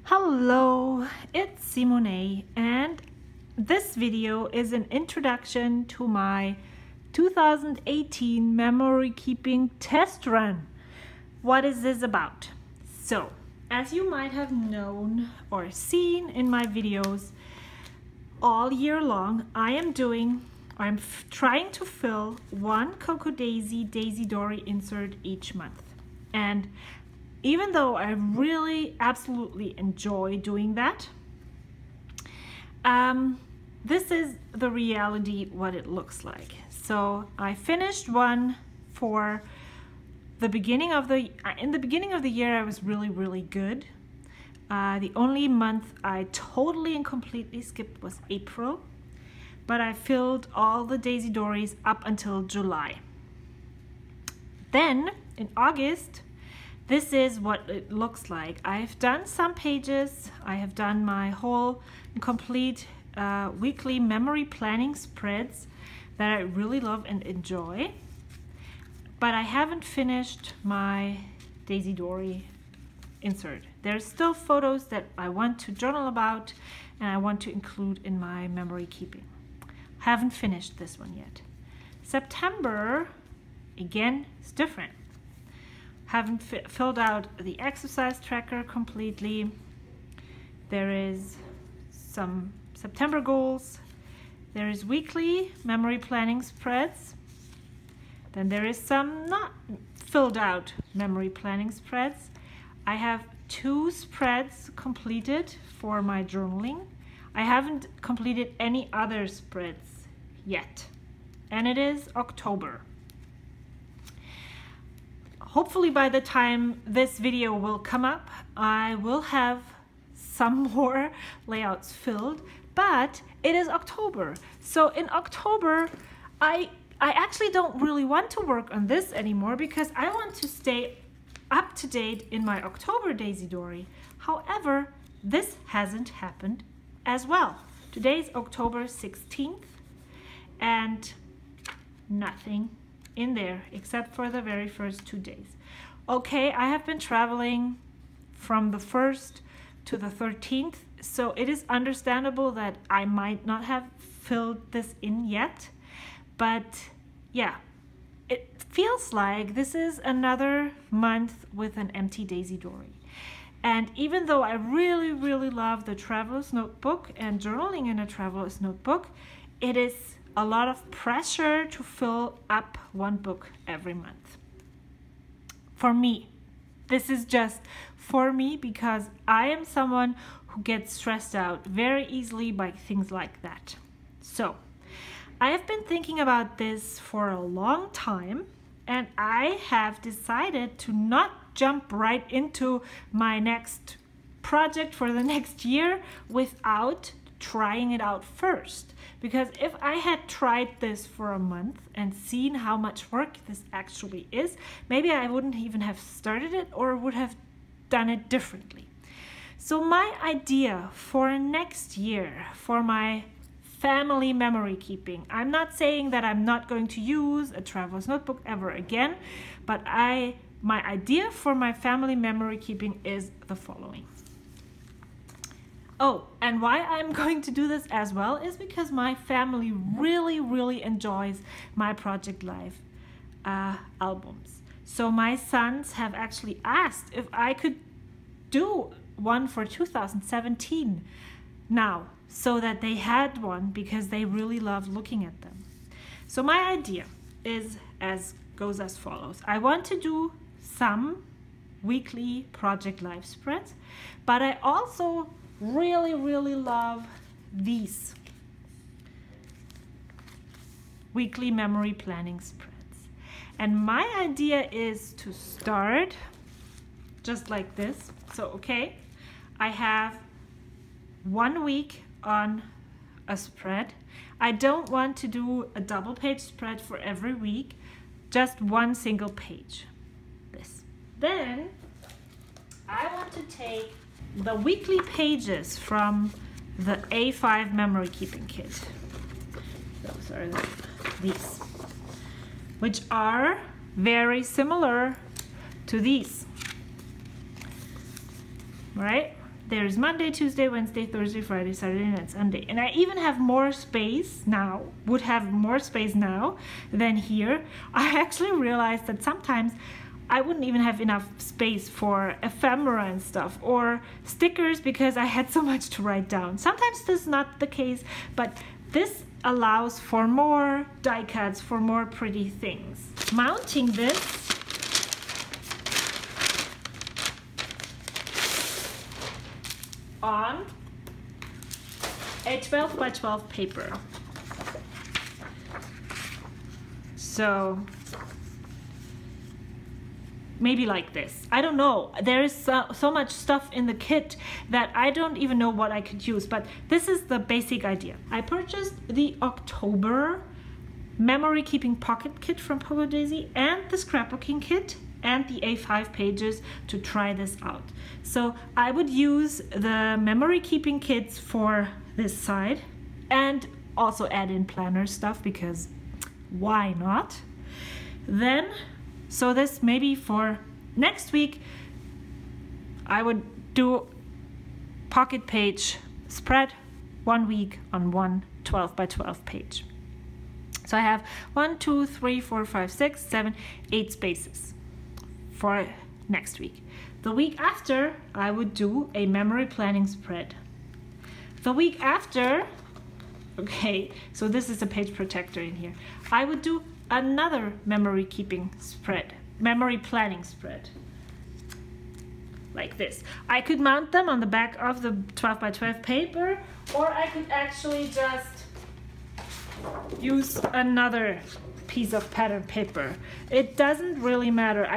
Hello, it's Simone, and this video is an introduction to my 2018 memory keeping test run. What is this about? So, as you might have known or seen in my videos, all year long I'm trying to fill one Cocoa Daisy Daisy Dory insert each month. And even though I really absolutely enjoy doing that, this is the reality what it looks like. So I finished one for the beginning of the year. I was really good. The only month I totally and completely skipped was April, but I filled all the Daisy Dories up until July. Then in August, this is what it looks like. I've done some pages. I have done my whole complete weekly memory planning spreads that I really love and enjoy. But I haven't finished my Daisy Dory insert. There's still photos that I want to journal about and I want to include in my memory keeping. Haven't finished this one yet. September, again, is different. Haven't filled out the exercise tracker completely. There is some September goals. There is weekly memory planning spreads. Then there is some not filled out memory planning spreads. I have 2 spreads completed for my journaling. I haven't completed any other spreads yet. And it is October. Hopefully by the time this video will come up, I will have some more layouts filled, but it is October. So in October, I actually don't really want to work on this anymore because I want to stay up to date in my October Daisy Dory. However, this hasn't happened as well. Today's October 16th and nothing in there except for the very first 2 days. Okay, I have been traveling from the 1st to the 13th, so it is understandable that I might not have filled this in yet, but yeah, it feels like this is another month with an empty Daisy Dory. And even though I really love the Traveler's Notebook and journaling in a Traveler's Notebook, it is a lot of pressure to fill up one book every month. For me, this is just for me because I am someone who gets stressed out very easily by things like that. So I have been thinking about this for a long time, and I have decided to not jump right into my next project for the next year without trying it out first. Because if I had tried this for a month and seen how much work this actually is, maybe I wouldn't even have started it or would have done it differently. So my idea for next year, for my family memory keeping, I'm not saying that I'm not going to use a Traveler's Notebook ever again, but my idea for my family memory keeping is the following. Oh, and why I'm going to do this as well is because my family really enjoys my Project Life albums. So my sons have actually asked if I could do one for 2017 now, so that they had one because they really love looking at them. So my idea goes as follows. I want to do some weekly Project Life spreads, but I also really love these weekly memory planning spreads. And my idea is to start just like this. So okay, I have 1 week on a spread. I don't want to do a double page spread for every week, just one single page. This. Then I want to take the weekly pages from the A5 memory keeping kit. Those are these, which are very similar to these, right? there's Monday, Tuesday, Wednesday, Thursday, Friday, Saturday, and Sunday. And I even have more space now, would have more space now than here. I actually realized that sometimes I wouldn't even have enough space for ephemera and stuff or stickers because I had so much to write down. Sometimes this is not the case, but this allows for more die cuts, for more pretty things. Mounting this on a 12 by 12 paper. So maybe like this. I don't know. There is so much stuff in the kit that I don't even know what I could use, but this is the basic idea. I purchased the October memory keeping pocket kit from Pogo Daisy and the scrapbooking kit and the A5 pages to try this out. So I would use the memory keeping kits for this side and also add in planner stuff because why not? Then, so this maybe for next week, I would do pocket page spread 1 week on one 12 by 12 page. So I have 1, 2, 3, 4, 5, 6, 7, 8 spaces for next week. The week after, I would do a memory planning spread. The week after, okay, so this is a page protector in here. I would do another memory keeping spread, memory planning spread, like this. I could mount them on the back of the 12 by 12 paper, or I could actually just use another piece of pattern paper. It doesn't really matter.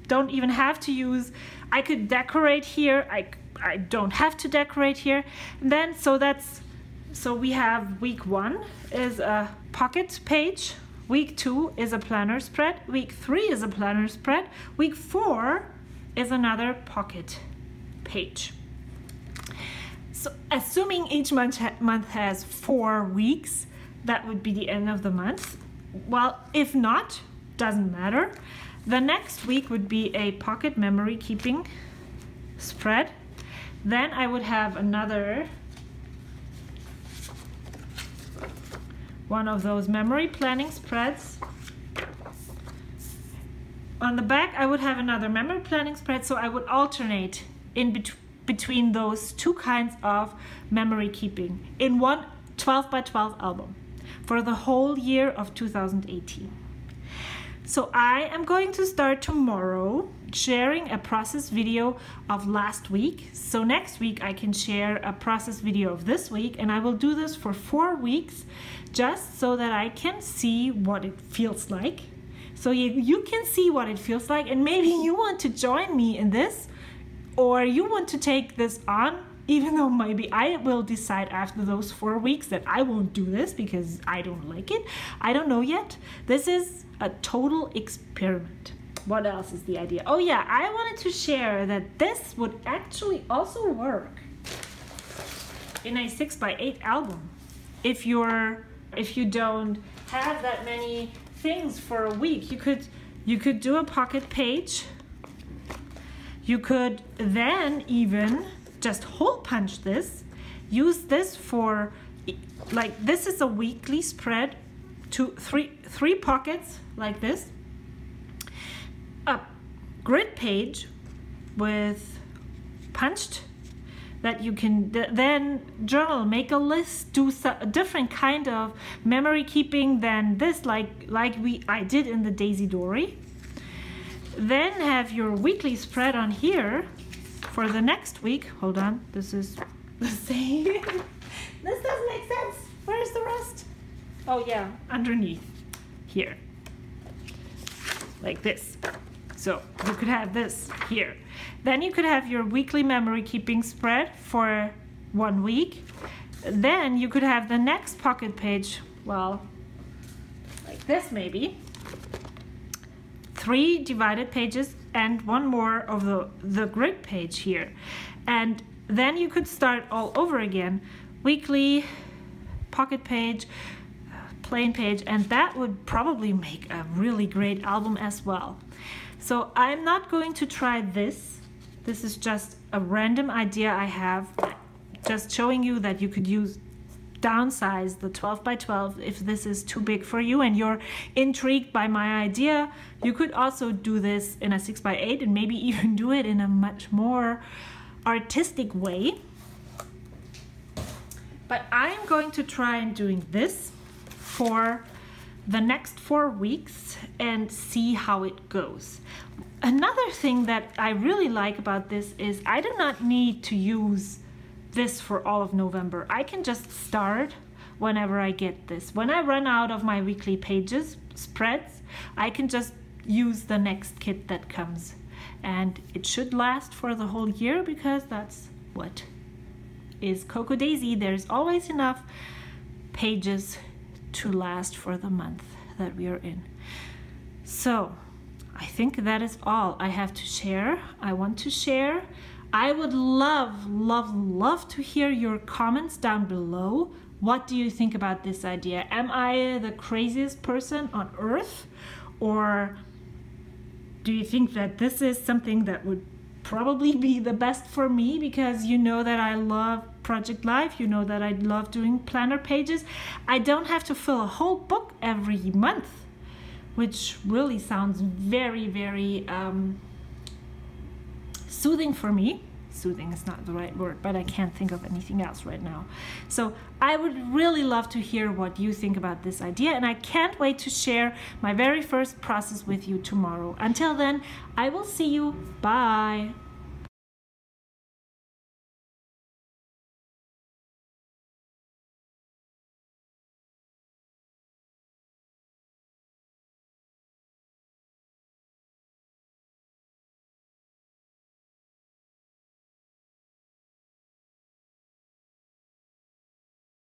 Don't even have to use, I could decorate here. I don't have to decorate here. And then, so we have week 1 is a pocket page. Week 2 is a planner spread. Week 3 is a planner spread. Week 4 is another pocket page. So assuming each month has 4 weeks, that would be the end of the month. Well, if not, doesn't matter. The next week would be a pocket memory keeping spread. Then I would have another one of those memory planning spreads. On the back, I would have another memory planning spread, so I would alternate in between those two kinds of memory keeping in one 12 by 12 album for the whole year of 2018. So I am going to start tomorrow sharing a process video of last week. So next week I can share a process video of this week, and I will do this for 4 weeks just so that I can see what it feels like. So you can see what it feels like, and maybe you want to join me in this, or you want to take this on, even though maybe I will decide after those 4 weeks that I won't do this because I don't like it. I don't know yet. This is a total experiment. What else is the idea? Oh yeah, I wanted to share that this would actually also work in a 6 by 8 album. If you don't have that many things for a week, you could do a pocket page. You could then even just hole punch this, use this for, like, this is a weekly spread, three pockets like this, a grid page with punched that you can then journal, make a list, do a different kind of memory keeping than this, like I did in the Daisy Dory. Then have your weekly spread on here for the next week. Hold on, this is the same. This doesn't make sense. Where's the rest? Oh yeah, underneath here, like this. So you could have this here. Then you could have your weekly memory keeping spread for 1 week. Then you could have the next pocket page, well, like this maybe. 3 divided pages and 1 more of the grid page here. And then you could start all over again. Weekly, pocket page, plain page, and that would probably make a really great album as well. So I'm not going to try this This is just a random idea I have, just showing you that you could downsize the 12 by 12 if this is too big for you and you're intrigued by my idea. You could also do this in a 6 by 8 and maybe even do it in a much more artistic way. But I'm going to try and doing this for the next 4 weeks and see how it goes. Another thing that I really like about this is I do not need to use this for all of November. I can just start whenever I get this. When I run out of my weekly pages, spreads, I can just use the next kit that comes. And it should last for the whole year because that's what is Cocoa Daisy. There's always enough pages to last for the month that we are in. So I think that is all I have to share. I want to share. I would love to hear your comments down below. What do you think about this idea? Am I the craziest person on earth? Or do you think that this is something that would probably be the best for me, because you know that I love Project Life, you know that I love doing planner pages. I don't have to fill a whole book every month, which really sounds very, very soothing for me. Soothing is not the right word, but I can't think of anything else right now. So I would really love to hear what you think about this idea, and I can't wait to share my very first process with you tomorrow. Until then, I will see you. Bye.